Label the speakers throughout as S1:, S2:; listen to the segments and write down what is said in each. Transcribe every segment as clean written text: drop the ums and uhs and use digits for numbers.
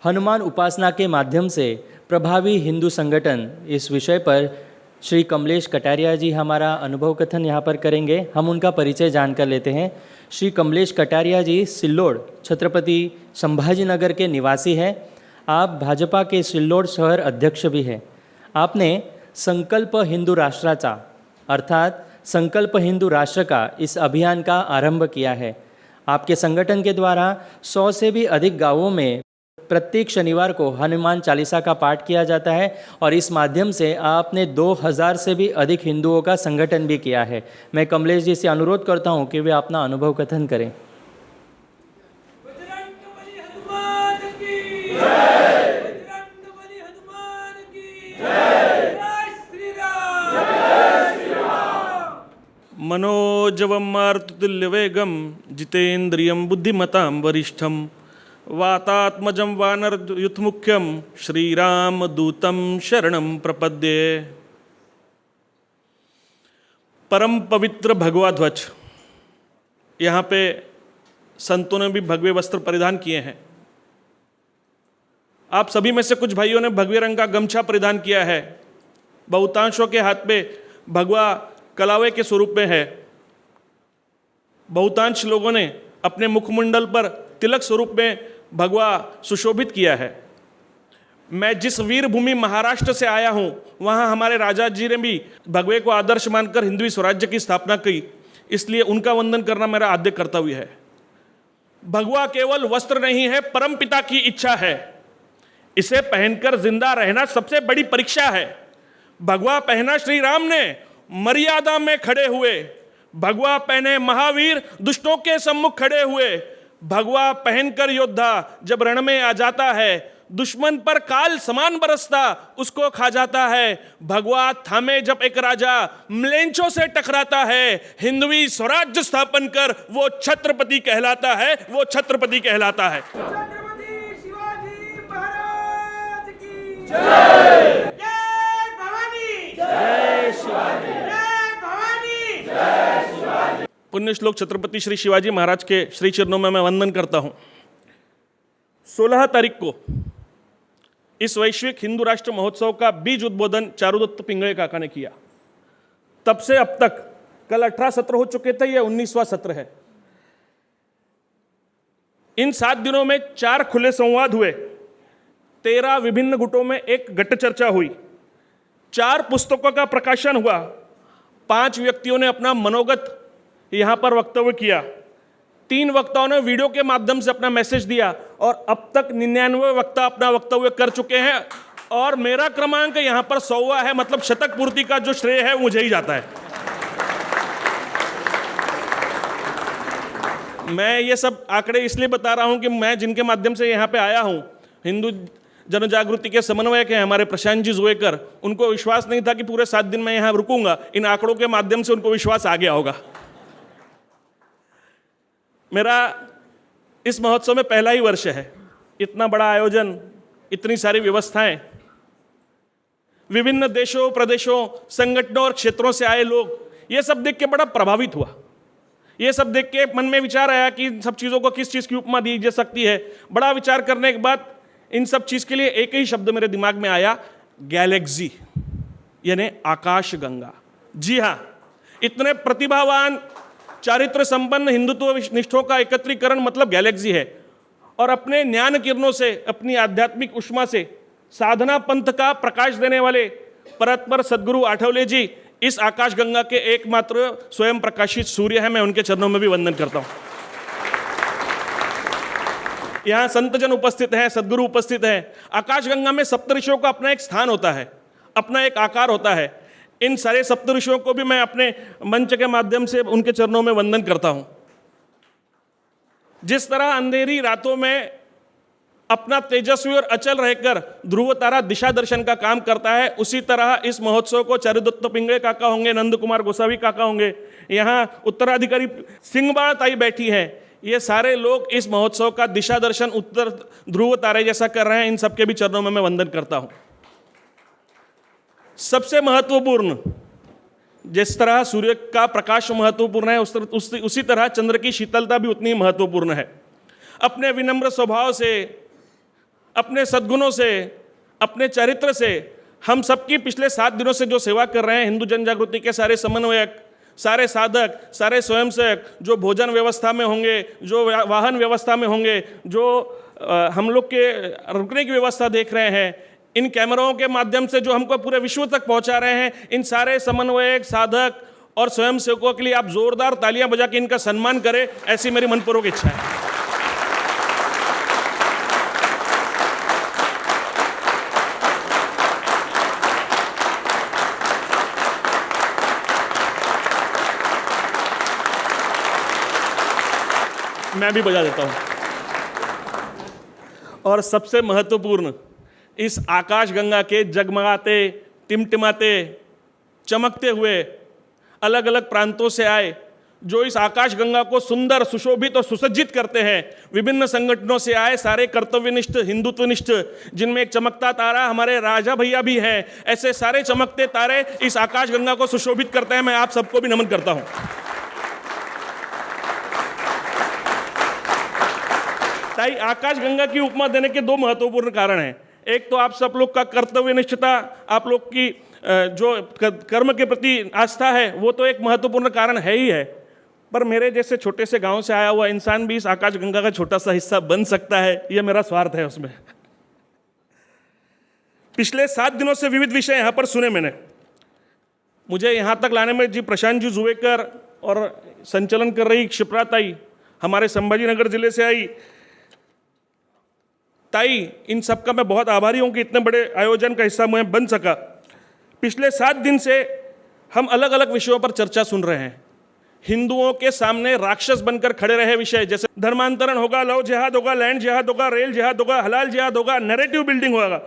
S1: हनुमान उपासना के माध्यम से प्रभावी हिंदू संगठन, इस विषय पर श्री कमलेश कटारिया जी हमारा अनुभव कथन यहाँ पर करेंगे। हम उनका परिचय जानकर लेते हैं। श्री कमलेश कटारिया जी सिल्लोड़ छत्रपति संभाजीनगर के निवासी हैं। आप भाजपा के सिल्लोड़ शहर अध्यक्ष भी हैं। आपने संकल्प हिंदू राष्ट्राचा अर्थात संकल्प हिंदू राष्ट्र का इस अभियान का आरंभ किया है। आपके संगठन के द्वारा 100 से भी अधिक गांवों में प्रत्येक शनिवार को हनुमान चालीसा का पाठ किया जाता है और इस माध्यम से आपने 2000 से भी अधिक हिंदुओं का संगठन भी किया है। मैं कमलेश जी से अनुरोध करता हूं कि वे अपना अनुभव कथन करें।
S2: मनोजवं मारुततुल्यवेगं जितेन्द्रियं बुद्धिमतां वरिष्ठं वातात्मजं वानरयूथमुख्यं श्रीरामदूतं शरणं प्रपद्ये। परम पवित्र भगवा ध्वज, यहाँ पे संतों ने भी भगवे वस्त्र परिधान किए हैं। आप सभी में से कुछ भाइयों ने भगवे रंग का गमछा परिधान किया है। बहुतांशों के हाथ में भगवा कलावे के स्वरूप में है। बहुतांश लोगों ने अपने मुखमंडल पर तिलक स्वरूप में भगवा सुशोभित किया है। मैं जिस वीर भूमि महाराष्ट्र से आया हूं, वहां हमारे राजा जी ने भी भगवे को आदर्श मानकर हिंदवी स्वराज्य की स्थापना की, इसलिए उनका वंदन करना मेरा आद्य कर्तव्य है। भगवा केवल वस्त्र नहीं है, परम पिता की इच्छा है। इसे पहनकर जिंदा रहना सबसे बड़ी परीक्षा है। भगवा पहना श्री राम ने, मर्यादा में खड़े हुए। भगवा पहने महावीर, दुष्टों के सम्मुख खड़े हुए। भगवा पहनकर योद्धा जब रण में आ जाता है, दुश्मन पर काल समान बरसता उसको खा जाता है। भगवा थामे जब एक राजा म्लेंचों से टकराता है, हिंदवी स्वराज्य स्थापन कर वो छत्रपति कहलाता है, वो छत्रपति कहलाता है।
S3: छत्रपति शिवाजी महाराज की
S2: जय।
S3: जय भवानी,
S2: जय शिवाजी।
S3: जय भवानी,
S2: जय शिवाजी। पुण्य श्लोक छत्रपति श्री शिवाजी महाराज के श्री चरणों में मैं वंदन करता हूं। 16 तारीख को इस वैश्विक हिंदू राष्ट्र महोत्सव का बीज उद्बोधन चारुदत्त पिंगळे काका ने किया। तब से अब तक कल 18 सत्र हो चुके थे, यह 19वां सत्र है। इन 7 दिनों में 4 खुले संवाद हुए, 13 विभिन्न गुटों में एक गट चर्चा हुई, 4 पुस्तकों का प्रकाशन हुआ, 5 व्यक्तियों ने अपना मनोगत यहां पर वक्तव्य किया, 3 वक्ताओं ने वीडियो के माध्यम से अपना मैसेज दिया और अब तक 99 वक्ता अपना वक्तव्य कर चुके हैं और मेरा क्रमांक यहां पर 100वां है। मतलब शतक पूर्ति का जो श्रेय है मुझे ही जाता है। मैं ये सब आंकड़े इसलिए बता रहा हूं कि मैं जिनके माध्यम से यहां पे आया हूं, हिंदू जन जागृति के समन्वयक हैं हमारे प्रशांत जी जोएकर, उनको विश्वास नहीं था कि पूरे 7 दिन मैं यहां रुकूंगा। इन आंकड़ों के माध्यम से उनको विश्वास आ गया होगा। मेरा इस महोत्सव में पहला ही वर्ष है। इतना बड़ा आयोजन, इतनी सारी व्यवस्थाएं, विभिन्न देशों, प्रदेशों, संगठनों और क्षेत्रों से आए लोग, ये सब देख के बड़ा प्रभावित हुआ। ये सब देख के मन में विचार आया कि इन सब चीज़ों को किस चीज़ की उपमा दी जा सकती है। बड़ा विचार करने के बाद इन सब चीज़ के लिए एक ही शब्द मेरे दिमाग में आया, गैलेक्सी, यानी आकाश गंगा। जी हाँ, इतने प्रतिभावान, चारित्र संपन्न हिंदुत्व निष्ठों का एकत्रीकरण मतलब गैलेक्सी है। और अपने ज्ञान किरणों से, अपनी आध्यात्मिक उष्मा से साधना पंथ का प्रकाश देने वाले परतपर सदगुरु आठवले जी इस आकाश गंगा के एकमात्र स्वयं प्रकाशित सूर्य है। मैं उनके चरणों में भी वंदन करता हूं। यहां संतजन उपस्थित हैं, सदगुरु उपस्थित हैं। आकाश गंगा में सप्तऋषियों का अपना एक स्थान होता है, अपना एक आकार होता है। इन सारे सप्तऋषियों को भी मैं अपने मंच के माध्यम से उनके चरणों में वंदन करता हूं। जिस तरह अंधेरी रातों में अपना तेजस्वी और अचल रहकर ध्रुव तारा दिशा दर्शन का काम करता है, उसी तरह इस महोत्सव को चारुदत्त पिंगळे काका होंगे, नंद कुमार गोसावी काका होंगे, यहाँ उत्तराधिकारी सिंहबाळ ताई बैठी हैं। ये सारे लोग इस महोत्सव का दिशा दर्शन उत्तर ध्रुव तारे जैसा कर रहे हैं। इन सबके भी चरणों में मैं वंदन करता हूं। सबसे महत्वपूर्ण, जिस तरह सूर्य का प्रकाश महत्वपूर्ण है, उसी तरह चंद्र की शीतलता भी उतनी महत्वपूर्ण है। अपने विनम्र स्वभाव से अपने सद्गुणों से, अपने चरित्र से हम सबकी पिछले 7 दिनों से जो सेवा कर रहे हैं, हिंदू जन जागृति के सारे समन्वयक, सारे साधक, सारे स्वयंसेवक जो भोजन व्यवस्था में होंगे, जो वाहन व्यवस्था में होंगे, जो हम लोग के रुकने की व्यवस्था देख रहे हैं, इन कैमरों के माध्यम से जो हमको पूरे विश्व तक पहुंचा रहे हैं, इन सारे समन्वयक, साधक और स्वयंसेवकों के लिए आप जोरदार तालियां बजा के इनका सम्मान करें, ऐसी मेरी मनपूर्वक इच्छा है। मैं भी बजा देता हूं। और सबसे महत्वपूर्ण, इस आकाश गंगा के जगमगाते, टिमटिमाते, चमकते हुए अलग अलग प्रांतों से आए, जो इस आकाश गंगा को सुंदर, सुशोभित और सुसज्जित करते हैं, विभिन्न संगठनों से आए सारे कर्तव्यनिष्ठ, हिंदुत्वनिष्ठ, जिनमें एक चमकता तारा हमारे राजा भैया भी हैं, ऐसे सारे चमकते तारे इस आकाश गंगा को सुशोभित करते हैं। मैं आप सबको भी नमन करता हूं। ताई आकाश गंगा की उपमा देने के 2 महत्वपूर्ण कारण हैं। एक तो आप सब लोग का कर्तव्यनिष्ठता, आप लोग की जो कर्म के प्रति आस्था है, वो तो एक महत्वपूर्ण कारण है ही है, पर मेरे जैसे छोटे से गांव से आया हुआ इंसान भी इस आकाश गंगा का छोटा सा हिस्सा बन सकता है, यह मेरा स्वार्थ है उसमें। पिछले 7 दिनों से विविध विषय यहां पर सुने मैंने। मुझे यहां तक लाने में जी प्रशांत जी जुवेकर और संचालन कर रही क्षिप्रा ताई, हमारे संभाजी नगर जिले से आई ताई, इन सब का मैं बहुत आभारी हूं कि इतने बड़े आयोजन का हिस्सा मैं बन सका। पिछले 7 दिन से हम अलग अलग विषयों पर चर्चा सुन रहे हैं। हिंदुओं के सामने राक्षस बनकर खड़े रहे विषय, जैसे धर्मांतरण होगा, लव जिहाद होगा, लैंड जिहाद होगा, रेल जिहाद होगा, हलाल जिहाद होगा, नैरेटिव बिल्डिंग होगा।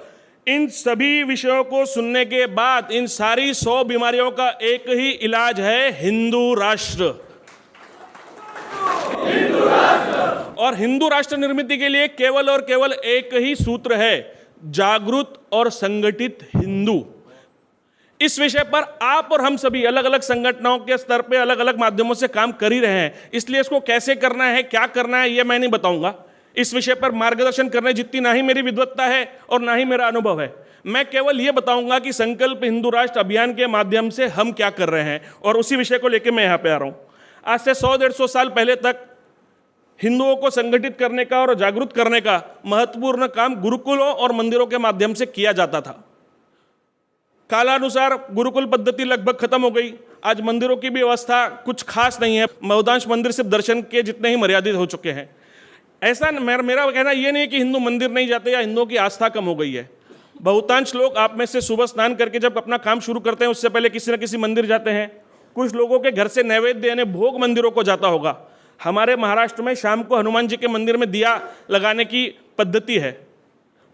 S2: इन सभी विषयों को सुनने के बाद इन सारी 100 बीमारियों का एक ही इलाज है, हिंदू राष्ट्र। और हिंदू राष्ट्र निर्मित के लिए केवल और केवल एक ही सूत्र है, जागरूक और संगठित हिंदू। इस विषय पर आप और हम सभी अलग अलग संगठनों के स्तर पे अलग अलग माध्यमों से काम कर ही रहे हैं, इसलिए इसको कैसे करना है, क्या करना है, ये मैं नहीं बताऊंगा। इस विषय पर मार्गदर्शन करने जितनी ना ही मेरी विद्वत्ता है और ना ही मेरा अनुभव है। मैं केवल ये बताऊंगा कि संकल्प हिंदू राष्ट्र अभियान के माध्यम से हम क्या कर रहे हैं, और उसी विषय को लेकर मैं यहाँ पे आ रहा हूँ। आज से 100-150 साल पहले तक हिंदुओं को संगठित करने का और जागरूक करने का महत्वपूर्ण काम गुरुकुलों और मंदिरों के माध्यम से किया जाता था। कालानुसार गुरुकुल पद्धति लगभग खत्म हो गई। आज मंदिरों की भी अवस्था कुछ खास नहीं है। बहुतांश मंदिर सिर्फ दर्शन के जितने ही मर्यादित हो चुके हैं। ऐसा मेरा कहना ये नहीं कि हिंदू मंदिर नहीं जाते या हिंदुओं की आस्था कम हो गई है। बहुतांश लोग आप में से सुबह स्नान करके जब अपना काम शुरू करते हैं, उससे पहले किसी न किसी मंदिर जाते हैं। कुछ लोगों के घर से नैवेद्य यानी भोग मंदिरों को जाता होगा। हमारे महाराष्ट्र में शाम को हनुमान जी के मंदिर में दिया लगाने की पद्धति है।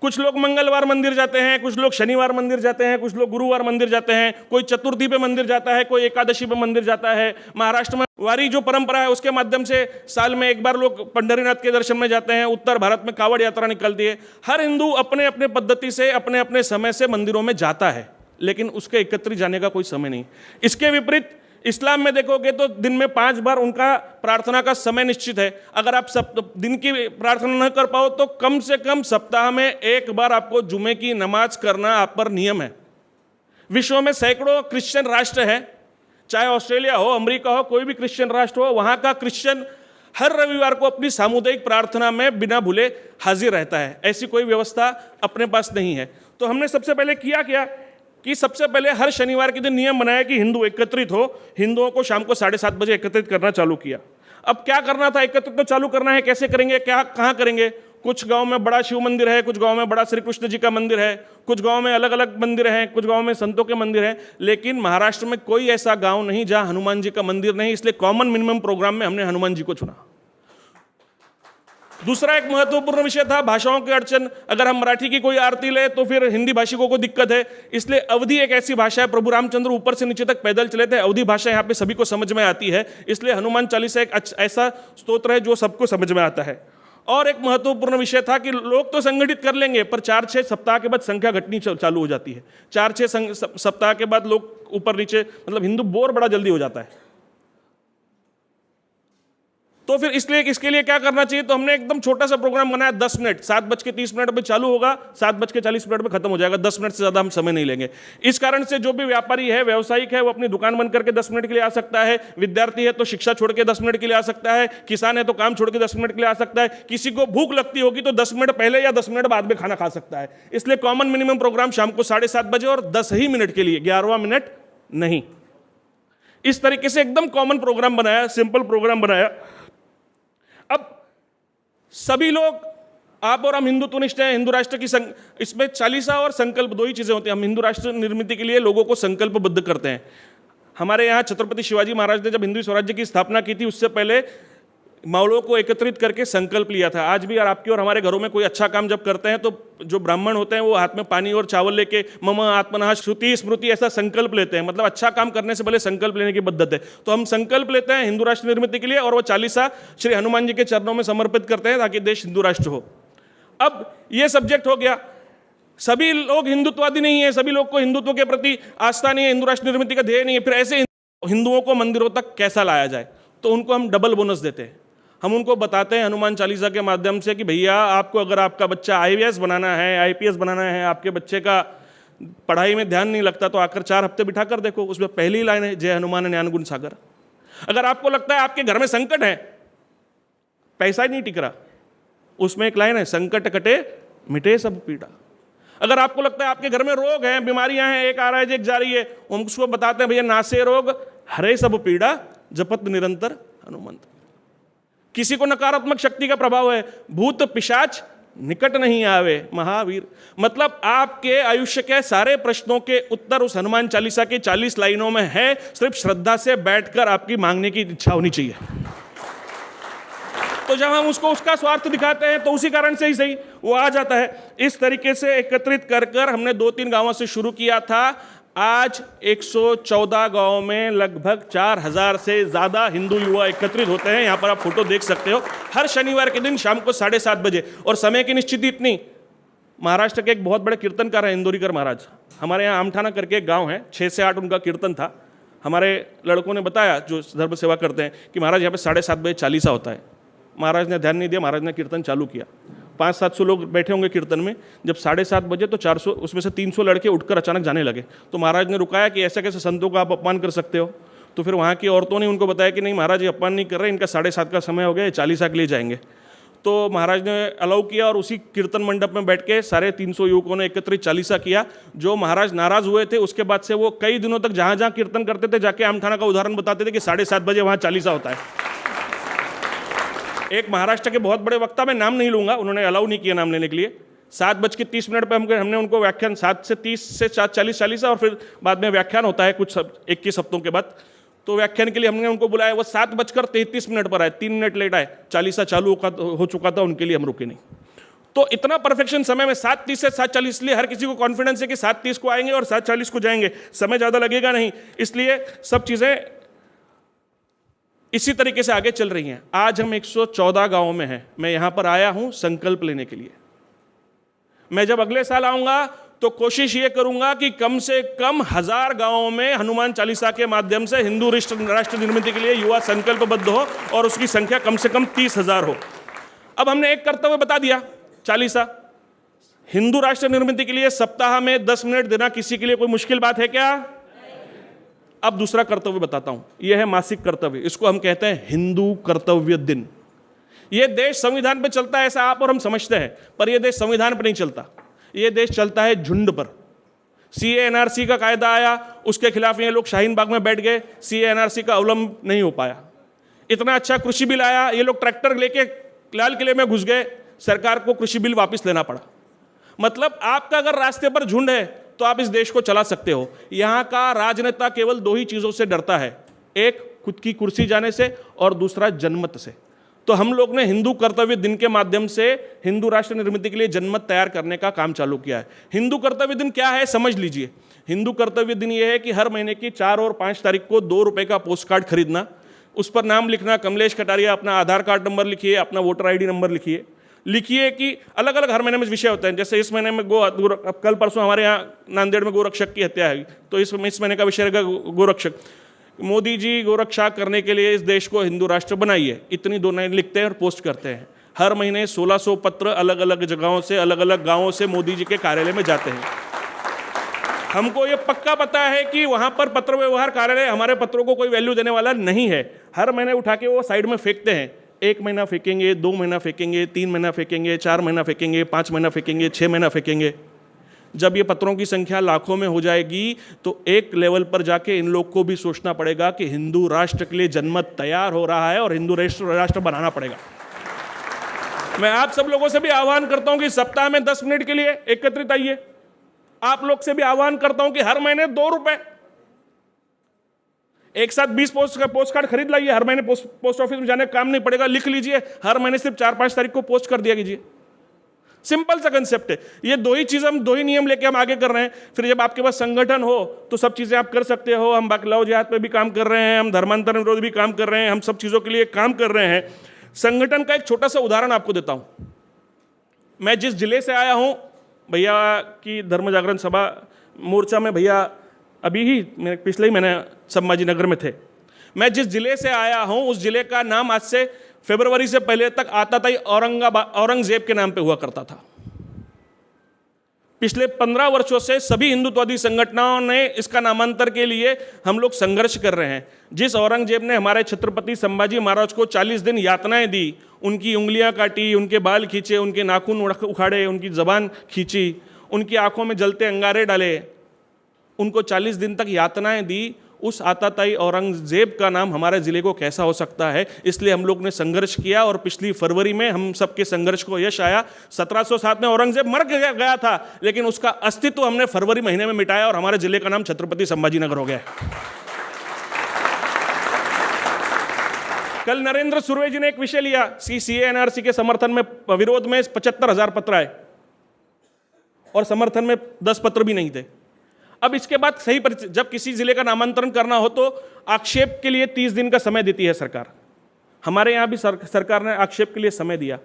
S2: कुछ लोग मंगलवार मंदिर जाते हैं, कुछ लोग शनिवार मंदिर जाते हैं, कुछ लोग गुरुवार मंदिर जाते हैं, कोई चतुर्थी पे मंदिर जाता है, कोई एकादशी पे मंदिर जाता है। महाराष्ट्र में वारी जो परंपरा है उसके माध्यम से साल में एक बार लोग पंढरीनाथ के दर्शन में जाते हैं। उत्तर भारत में कावड़ यात्रा निकलती है। हर हिंदू अपने अपने पद्धति से अपने अपने समय से मंदिरों में जाता है, लेकिन उसके एकत्रित जाने का कोई समय नहीं। इसके विपरीत इस्लाम में देखोगे तो दिन में 5 बार उनका प्रार्थना का समय निश्चित है। अगर आप दिन की प्रार्थना न कर पाओ तो कम से कम सप्ताह में 1 बार आपको जुमे की नमाज करना आप पर नियम है। विश्व में सैकड़ों क्रिश्चियन राष्ट्र हैं, चाहे ऑस्ट्रेलिया हो, अमेरिका हो, कोई भी क्रिश्चियन राष्ट्र हो, वहाँ का क्रिश्चियन हर रविवार को अपनी सामुदायिक प्रार्थना में बिना भूले हाजिर रहता है। ऐसी कोई व्यवस्था अपने पास नहीं है। तो हमने सबसे पहले किया क्या कि सबसे पहले हर शनिवार के दिन नियम बनाया कि हिंदू एकत्रित हो। हिंदुओं को शाम को 7:30 बजे एकत्रित करना चालू किया। अब क्या करना था, एकत्रित तो चालू करना है, कैसे करेंगे, क्या कहाँ करेंगे। कुछ गांव में बड़ा शिव मंदिर है, कुछ गांव में बड़ा श्री कृष्ण जी का मंदिर है, कुछ गांव में अलग अलग मंदिर हैं, कुछ गांव में संतों के मंदिर हैं। लेकिन महाराष्ट्र में कोई ऐसा गांव नहीं जहां हनुमान जी का मंदिर नहीं, इसलिए कॉमन मिनिमम प्रोग्राम में हमने हनुमान जी को चुना। दूसरा एक महत्वपूर्ण विषय था भाषाओं की अड़चन। अगर हम मराठी की कोई आरती ले तो फिर हिंदी भाषिकों को दिक्कत है, इसलिए अवधी एक ऐसी भाषा है। प्रभु रामचंद्र ऊपर से नीचे तक पैदल चले थे, अवधी भाषा यहाँ पे सभी को समझ में आती है, इसलिए हनुमान चालीसा एक ऐसा स्तोत्र है जो सबको समझ में आता है। और एक महत्वपूर्ण विषय था कि लोग तो संगठित कर लेंगे, पर 4-6 सप्ताह के बाद संख्या घटनी चालू हो जाती है। 4-6 सप्ताह के बाद लोग ऊपर नीचे, मतलब हिंदू बोर बड़ा जल्दी हो जाता है। तो फिर इसलिए इसके लिए क्या करना चाहिए, तो हमने एकदम छोटा सा प्रोग्राम बनाया 10 मिनट, 7:30 पे चालू होगा, 7:40 पे खत्म हो जाएगा, 10 मिनट से ज़्यादा हम समय नहीं लेंगे। इस कारण से जो भी व्यापारी है, व्यावसायिक है, वो अपनी दुकान बंद करके 10 मिनट के लिए आ सकता है, विद्यार्थी है तो शिक्षा छोड़ के 10 मिनट के लिए आ सकता है, किसान है तो काम छोड़ के 10 मिनट के लिए आ सकता है, किसी को भूख लगती होगी तो 10 मिनट पहले या 10 मिनट बाद में खाना खा सकता है। इसलिए कॉमन मिनिमम प्रोग्राम शाम को 7:30 बजे और 10 ही मिनट के लिए, 11वां मिनट नहीं। इस तरीके से एकदम कॉमन प्रोग्राम बनाया, सिंपल प्रोग्राम बनाया। अब सभी लोग, आप और हम हिंदुत्वनिष्ठ हैं, हिंदू राष्ट्र की इसमें चालीसा और संकल्प दो ही चीजें होती हैं। हम हिंदू राष्ट्र निर्मित के लिए लोगों को संकल्पबद्ध करते हैं। हमारे यहाँ छत्रपति शिवाजी महाराज ने जब हिंदू स्वराज्य की स्थापना की थी, उससे पहले मावलों को एकत्रित करके संकल्प लिया था। आज भी यार आपके और हमारे घरों में कोई अच्छा काम जब करते हैं तो जो ब्राह्मण होते हैं वो हाथ में पानी और चावल लेके मम आत्मनः श्रुति स्मृति ऐसा संकल्प लेते हैं। मतलब अच्छा काम करने से पहले संकल्प लेने की पद्धत है। तो हम संकल्प लेते हैं हिंदू राष्ट्र निर्मित के लिए और वो चालीसा श्री हनुमान जी के चरणों में समर्पित करते हैं ताकि देश हिंदू राष्ट्र हो। अब ये सब्जेक्ट हो गया। सभी लोग हिंदुत्ववादी नहीं है, सभी लोग को हिंदुत्व के प्रति आस्था नहीं है, हिंदू राष्ट्र निर्मित का ध्येय नहीं है। फिर ऐसे हिंदुओं को मंदिरों तक कैसा लाया जाए, तो उनको हम डबल बोनस देते हैं। हम उनको बताते हैं हनुमान चालीसा के माध्यम से कि भैया आपको अगर आपका बच्चा IAS बनाना है, IPS बनाना है, आपके बच्चे का पढ़ाई में ध्यान नहीं लगता तो आकर 4 हफ्ते बिठा कर देखो, उसमें पहली लाइन है जय हनुमान ज्ञान गुण सागर। अगर आपको लगता है आपके घर में संकट है, पैसा ही नहीं टिक रहा, उसमें एक लाइन है संकट कटे मिटे सब पीड़ा। अगर आपको लगता है आपके घर में रोग है, बीमारियां हैं, एक आ रहा है एक जा रही है, हम उसको बताते हैं भैया नासे रोग हरे सब पीड़ा जपत निरंतर हनुमंत। किसी को नकारात्मक शक्ति का प्रभाव है, भूत पिशाच निकट नहीं आवे महावीर। मतलब आपके आयुष्य के सारे प्रश्नों के उत्तर उस हनुमान चालीसा की 40 लाइनों में है। सिर्फ श्रद्धा से बैठकर आपकी मांगने की इच्छा होनी चाहिए। तो जब हम उसको उसका स्वार्थ दिखाते हैं तो उसी कारण से ही सही वो आ जाता है। इस तरीके से एकत्रित कर हमने 2-3 गांवों से शुरू किया था। आज 114 गांव में लगभग 4000 से ज़्यादा हिंदू युवा एकत्रित होते हैं। यहाँ पर आप फोटो देख सकते हो। हर शनिवार के दिन शाम को 7:30 बजे। और समय की निश्चिति इतनी, महाराष्ट्र के एक बहुत बड़े कीर्तनकार हैं इंदोरीकर महाराज, हमारे यहाँ आमठाना करके एक गाँव है, 6 से 8 उनका कीर्तन था। हमारे लड़कों ने बताया जो धर्म सेवा करते हैं कि महाराज यहाँ पे 7:30 बजे चालीसा होता है। महाराज ने ध्यान नहीं दिया, महाराज ने कीर्तन चालू किया। 500-700 लोग बैठे होंगे कीर्तन में। जब 7:30 बजे तो 400 उसमें से 300 लड़के उठकर अचानक जाने लगे। तो महाराज ने रुकाया कि ऐसा कैसे संतों का आप अपमान कर सकते हो। तो फिर वहाँ की औरतों ने उनको बताया कि नहीं महाराज ये अपमान नहीं कर रहे, इनका 7:30 का समय हो गया, 40 के लिए जाएंगे। तो महाराज ने अलाउ किया और उसी कीर्तन मंडप में बैठ के सारे 300 युवकों ने एकत्रित चालीसा किया। जो महाराज नाराज हुए थे उसके बाद से वो कई दिनों तक जहाँ जहाँ कीर्तन करते थे जाके आमठाना का उदाहरण बताते थे कि 7:30 बजे वहाँ चालीसा होता है। एक महाराष्ट्र के बहुत बड़े वक्ता, मैं नाम नहीं लूंगा, उन्होंने अलाउ नहीं किया नाम लेने के लिए। 7:30 पे हमने उनको व्याख्यान 7:30 से 7:40 चालीसा और फिर बाद में व्याख्यान होता है कुछ 21 हफ्तों के बाद। तो व्याख्यान के लिए हमने उनको बुलाया, वो 7:33 पर आए, 3 मिनट लेट आए। चालीसा चालू हो चुका था, उनके लिए हम रुके नहीं। तो इतना परफेक्शन समय में 7:30 से 7:40, इसलिए हर किसी को कॉन्फिडेंस है कि 7:30 को आएंगे और 7:40 को जाएंगे, समय ज़्यादा लगेगा नहीं। इसलिए सब चीज़ें इसी तरीके से आगे चल रही हैं। आज हम 114 गांवों में हैं। मैं यहां पर आया हूं संकल्प लेने के लिए। मैं जब अगले साल आऊंगा तो कोशिश ये करूंगा कि कम से कम 1000 गांवों में हनुमान चालीसा के माध्यम से हिंदू राष्ट्र निर्मित के लिए युवा संकल्पबद्ध हो और उसकी संख्या कम से कम 30,000 हो। अब हमने एक कर्तव्य बता दिया, चालीसा। हिंदू राष्ट्र निर्मित के लिए सप्ताह में 10 मिनट देना किसी के लिए कोई मुश्किल बात है क्या? अब दूसरा कर्तव्य बताता हूं, यह है मासिक कर्तव्य। इसको हम कहते हैं हिंदू कर्तव्य दिन। यह देश संविधान पे चलता है ऐसा आप और हम समझते हैं, पर यह देश संविधान पर नहीं चलता। यह देश चलता है झुंड पर। CA NRC का कायदा आया, उसके खिलाफ ये लोग शाहीन बाग में बैठ गए, CA NRC का अवलंब नहीं हो पाया। इतना अच्छा कृषि बिल आया, ये लोग ट्रैक्टर लेके लाल किले में घुस गए, सरकार को कृषि बिल वापस लेना पड़ा। मतलब आपका अगर रास्ते पर झुंड है तो आप इस देश को चला सकते हो। यहां का राजनेता केवल 2 ही चीजों से डरता है, एक खुद की कुर्सी जाने से और दूसरा जनमत से। तो हम लोग ने हिंदू कर्तव्य दिन के माध्यम से हिंदू राष्ट्र निर्मित के लिए जनमत तैयार करने का काम चालू किया है। हिंदू कर्तव्य दिन क्या है समझ लीजिए। हिंदू कर्तव्य दिन यह है कि हर महीने की 4 और 5 तारीख को 2 रुपए का पोस्ट कार्ड खरीदना, उस पर नाम लिखना कमलेश कटारिया, अपना आधार कार्ड नंबर लिखिए, अपना वोटर ID नंबर लिखिए कि अलग अलग हर महीने में विषय होते हैं। जैसे इस महीने में कल परसों हमारे यहाँ नांदेड़ में गोरक्षक की हत्या है, तो इस महीने का विषय रहेगा गोरक्षक। मोदी जी गोरक्षा करने के लिए इस देश को हिंदू राष्ट्र बनाइए, इतनी दो लाइन लिखते हैं और पोस्ट करते हैं। हर महीने 1600 पत्र अलग अलग जगहों से, अलग अलग गांवों से मोदी जी के कार्यालय में जाते हैं। हमको ये पक्का पता है कि वहाँ पर पत्र व्यवहार कार्यालय हमारे पत्रों को कोई वैल्यू देने वाला नहीं है। हर महीने उठा के वो साइड में फेंकते हैं। 1 महीना फेंकेंगे, 2 महीना फेंकेंगे, 3 महीना फेंकेंगे, 4 महीना फेंकेंगे, 5 महीना फेंकेंगे, 6 महीना फेंकेंगे। जब ये पत्रों की संख्या लाखों में हो जाएगी तो एक लेवल पर जाके इन लोग को भी सोचना पड़ेगा कि हिंदू राष्ट्र के लिए जनमत तैयार हो रहा है और हिंदू राष्ट्र बनाना पड़ेगा। मैं आप सब लोगों से भी आह्वान करता हूं कि सप्ताह में 10 मिनट के लिए एकत्रित आइए। आप लोग से भी आह्वान करता हूं कि हर महीने 2 रुपए एक साथ 20 पोस्ट कार्ड खरीद लाइए। हर महीने पोस्ट ऑफिस में जाने का काम नहीं पड़ेगा, लिख लीजिए। हर महीने सिर्फ 4-5 तारीख को पोस्ट कर दिया कीजिए। सिंपल सा कंसेप्ट है। ये दो ही नियम लेके हम आगे कर रहे हैं। फिर जब आपके पास संगठन हो तो सब चीजें आप कर सकते हो। हम बाकलाओ जिहाद पे भी काम कर रहे हैं, हम धर्मांतरण विरोध भी काम कर रहे हैं, हम सब चीजों के लिए काम कर रहे हैं। संगठन का एक छोटा सा उदाहरण आपको देता हूं। मैं जिस जिले से आया हूं, भैया की धर्म जागरण सभा मोर्चा में भैया अभी ही पिछले ही महीने संभाजी नगर में थे। मैं जिस जिले से आया हूं उस जिले का नाम आज से फरवरी से पहले तक आताताई औरंगजेब के नाम पे हुआ करता था। पिछले 15 वर्षों से सभी हिंदुत्ववादी संगठनों ने इसका नामांतर के लिए हम लोग संघर्ष कर रहे हैं। जिस औरंगजेब ने हमारे छत्रपति संभाजी महाराज को 40 दिन यातनाएं दी, उनकी उंगलियां काटी, उनके बाल खींचे, उनके नाखून उखाड़े, उनकी जबान खींची, उनकी आंखों में जलते अंगारे डाले, उनको 40 दिन तक यातनाएं दी, उस आताताई औरंगजेब का नाम हमारे ज़िले को कैसा हो सकता है? इसलिए हम लोग ने संघर्ष किया और पिछली फरवरी में हम सबके संघर्ष को यश आया। 1707 में औरंगजेब मर गया था, लेकिन उसका अस्तित्व हमने फरवरी महीने में मिटाया और हमारे ज़िले का नाम छत्रपति संभाजी नगर हो गया। कल नरेंद्र सुर्वे जी ने एक विषय लिया, सीसीए एनआरसी के समर्थन में, विरोध में 75,000 पत्र आए और समर्थन में 10 पत्र भी नहीं थे। अब इसके बाद सही जब किसी जिले का नामांतरण करना हो तो आक्षेप के लिए 30 दिन का समय देती है सरकार। हमारे यहाँ भी सरकार ने आक्षेप के लिए समय दिया।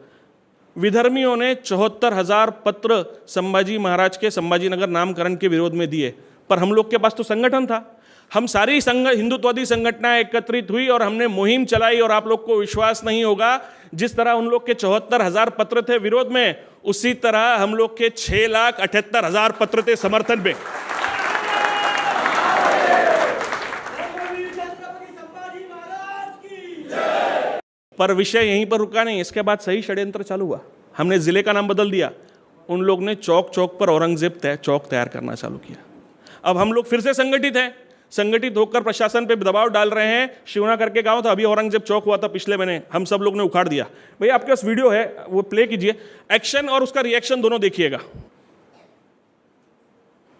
S2: विधर्मियों ने 74,000 पत्र संभाजी महाराज के संभाजी नगर नामकरण के विरोध में दिए, पर हम लोग के पास तो संगठन था। हम सारी हिंदुत्ववादी संगठनें एकत्रित हुई और हमने मुहिम चलाई। और आप लोग को विश्वास नहीं होगा, जिस तरह उन लोग के 74,000 पत्र थे विरोध में, उसी तरह हम लोग के 6,78,000 पत्र थे समर्थन में। पर विषय यहीं पर रुका नहीं, इसके बाद सही षड्यंत्र चालू हुआ। हमने जिले का नाम बदल दिया, उन लोग ने चौक चौक पर औरंगजेब चौक तैयार करना चालू किया। अब हम लोग फिर से संगठित हैं, संगठित होकर प्रशासन पे दबाव डाल रहे हैं। शिवना करके गांव था, अभी औरंगजेब चौक हुआ था पिछले महीने, हम सब लोग ने उखाड़ दिया। भैया आपके पास वीडियो है, वो प्ले कीजिए। एक्शन और उसका रिएक्शन दोनों देखिएगा।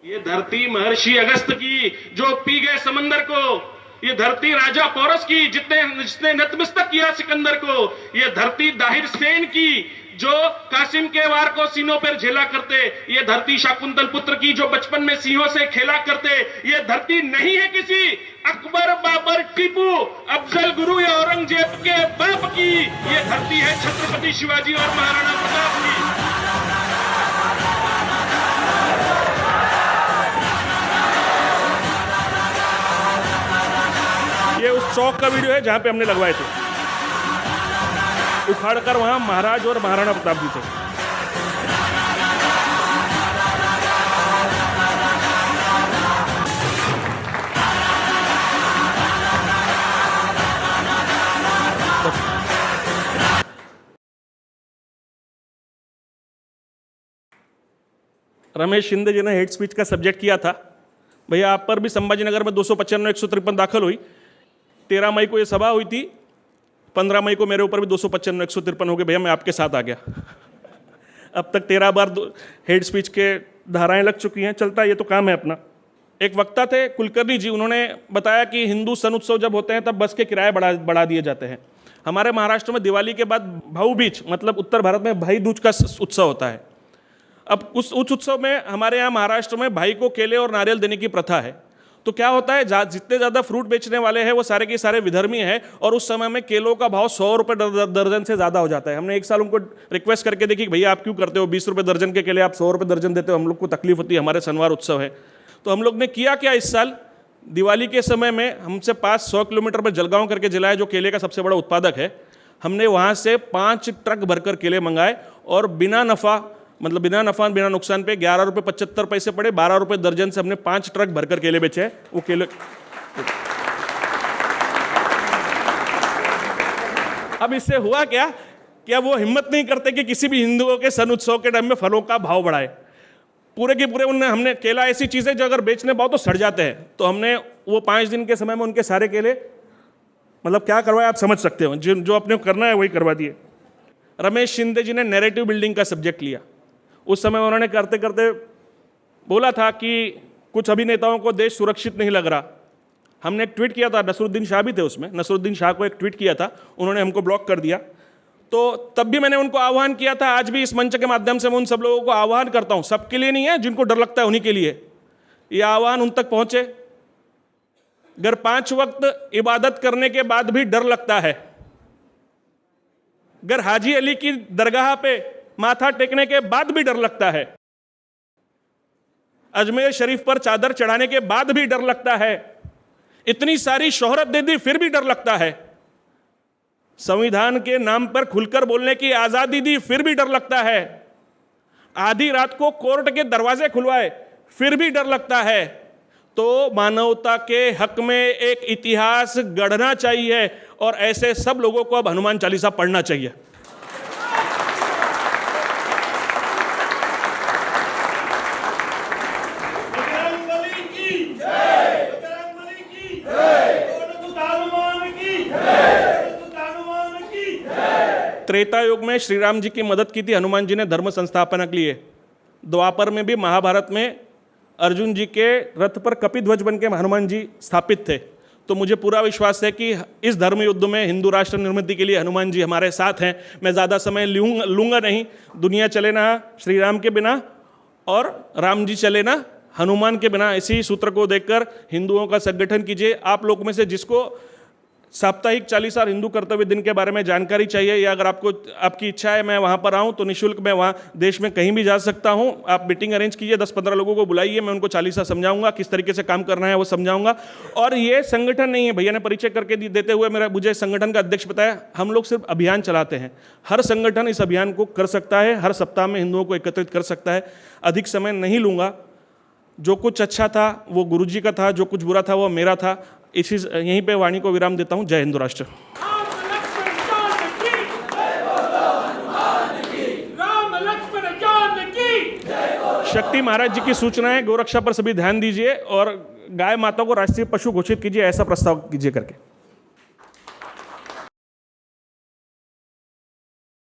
S4: ये धरती महर्षि अगस्त की जो पी गए समंदर को, ये धरती राजा पोरस की जिसने नतमस्तक किया सिकंदर को, ये धरती दाहिर सेन की जो कासिम के वार को सीनों पर झेला करते, ये धरती शाकुंतल पुत्र की जो बचपन में सिंहों से खेला करते। ये धरती नहीं है किसी अकबर, बाबर, टीपू, अफजल गुरु या औरंगजेब के बाप की, ये धरती है छत्रपति शिवाजी और महाराणा प्रताप की।
S2: ये उस चौक का वीडियो है जहां पे हमने लगवाए थे, उखाड़कर वहां महाराज और महाराणा प्रताप जी थे। रमेश शिंदे जी ने हेट स्पीच का सब्जेक्ट किया था। भैया आप पर भी संभाजी नगर में 295 153 दाखिल हुई। 13 मई को ये सभा हुई थी, 15 मई को मेरे ऊपर भी 295 153 हो गए। भैया मैं आपके साथ आ गया। अब तक 13 बार हेड स्पीच के धाराएं लग चुकी हैं, चलता है, ये तो काम है अपना। एक वक्ता थे कुलकर्णी जी, उन्होंने बताया कि हिंदू सन उत्सव जब होते हैं तब बस के किराए बढ़ा दिए जाते हैं। हमारे महाराष्ट्र में दिवाली के बाद भाऊ बीज, मतलब उत्तर भारत में भाई दूज का उत्सव होता है। अब उस उत्सव में हमारे यहाँ महाराष्ट्र में भाई को केले और नारियल देने की प्रथा है। तो क्या होता है, जितने ज़्यादा फ्रूट बेचने वाले हैं वो सारे के सारे विधर्मी हैं, और उस समय में केलों का भाव 100 रुपये दर्जन से ज़्यादा हो जाता है। हमने एक साल उनको रिक्वेस्ट करके देखी, भैया आप क्यों करते हो, 20 रुपये दर्जन के केले आप 100 रुपये दर्जन देते हो, हम लोग को तकलीफ होती है, हमारे शनिवार उत्सव है। तो हम लोग ने किया क्या, इस साल दिवाली के समय में हमसे पास 100 किलोमीटर पर जलगांव करके जिला है जो केले का सबसे बड़ा उत्पादक है। हमने वहाँ से 5 ट्रक भरकर केले मंगाए और बिना बिना नुकसान पे 11 रुपये 75 पैसे पड़े, 12 रुपये दर्जन से हमने 5 ट्रक भरकर केले बेचे। वो केले अब इससे हुआ क्या कि अब वो हिम्मत नहीं करते कि किसी भी हिंदुओं के सन उत्सव के टाइम में फलों का भाव बढ़ाए। पूरे के पूरे हमने केला ऐसी चीज़ है जो अगर बेचने पाओ तो सड़ जाते हैं, तो हमने वो 5 दिन के समय में उनके सारे केले क्या करवाया आप समझ सकते हो, जो अपने को करना है वही करवा दिए। रमेश शिंदे जी ने नैरेटिव बिल्डिंग का सब्जेक्ट लिया। उस समय उन्होंने करते करते बोला था कि कुछ अभिनेताओं को देश सुरक्षित नहीं लग रहा। हमने एक ट्वीट किया था, नसरुद्दीन शाह भी थे उसमें, नसरुद्दीन शाह को एक ट्वीट किया था, उन्होंने हमको ब्लॉक कर दिया। तो तब भी मैंने उनको आह्वान किया था, आज भी इस मंच के माध्यम से मैं उन सब लोगों को आह्वान करता हूं, सबके लिए नहीं है, जिनको डर लगता है उन्हीं के लिए ये आह्वान उन तक पहुंचे। अगर 5 वक्त इबादत करने के बाद भी डर लगता है, अगर हाजी अली की दरगाह पे माथा टेकने के बाद भी डर लगता है, अजमेर शरीफ पर चादर चढ़ाने के बाद भी डर लगता है, इतनी सारी शोहरत दे दी फिर भी डर लगता है, संविधान के नाम पर खुलकर बोलने की आजादी दी फिर भी डर लगता है, आधी रात को कोर्ट के दरवाजे खुलवाए फिर भी डर लगता है, तो मानवता के हक में एक इतिहास गढ़ना चाहिए और ऐसे सब लोगों को अब हनुमान चालीसा पढ़ना चाहिए। त्रेता युग में श्री राम जी की मदद की थी हनुमान जी ने धर्म संस्थापना के लिए। द्वापर में भी महाभारत में अर्जुन जी के रथ पर कपिध्वज बन के हनुमान जी स्थापित थे। तो मुझे पूरा विश्वास है कि इस धर्म युद्ध में हिंदू राष्ट्र निर्मिति के लिए हनुमान जी हमारे साथ हैं। मैं ज़्यादा समय लूँगा नहीं। दुनिया चले ना श्री राम के बिना और राम जी चले ना हनुमान के बिना, इसी सूत्र को देखकर हिंदुओं का संगठन कीजिए। आप लोग में से जिसको साप्ताहिक 40 और हिंदू कर्तव्य दिन के बारे में जानकारी चाहिए या अगर आपकी इच्छा है मैं वहाँ पर आऊँ तो निःशुल्क मैं वहाँ देश में कहीं भी जा सकता हूँ। आप मीटिंग अरेंज कीजिए, 10-15 लोगों को बुलाइए, मैं उनको 40 समझाऊंगा, किस तरीके से काम करना है वो समझाऊंगा। और ये संगठन नहीं है, भैया ने परिचय करके देते हुए मुझे संगठन का अध्यक्ष बताया, हम लोग सिर्फ अभियान चलाते हैं। हर संगठन इस अभियान को कर सकता है, हर सप्ताह में हिंदुओं को एकत्रित कर सकता है। अधिक समय नहीं लूँगा। जो कुछ अच्छा था वो गुरुजी का था, जो कुछ बुरा था वो मेरा था। यहीं पे वाणी को विराम देता हूँ। जय हिंदू राष्ट्र। शक्ति महाराज जी की सूचनाएं, गोरक्षा पर सभी ध्यान दीजिए और गाय माता को राष्ट्रीय पशु घोषित कीजिए, ऐसा प्रस्ताव कीजिए करके।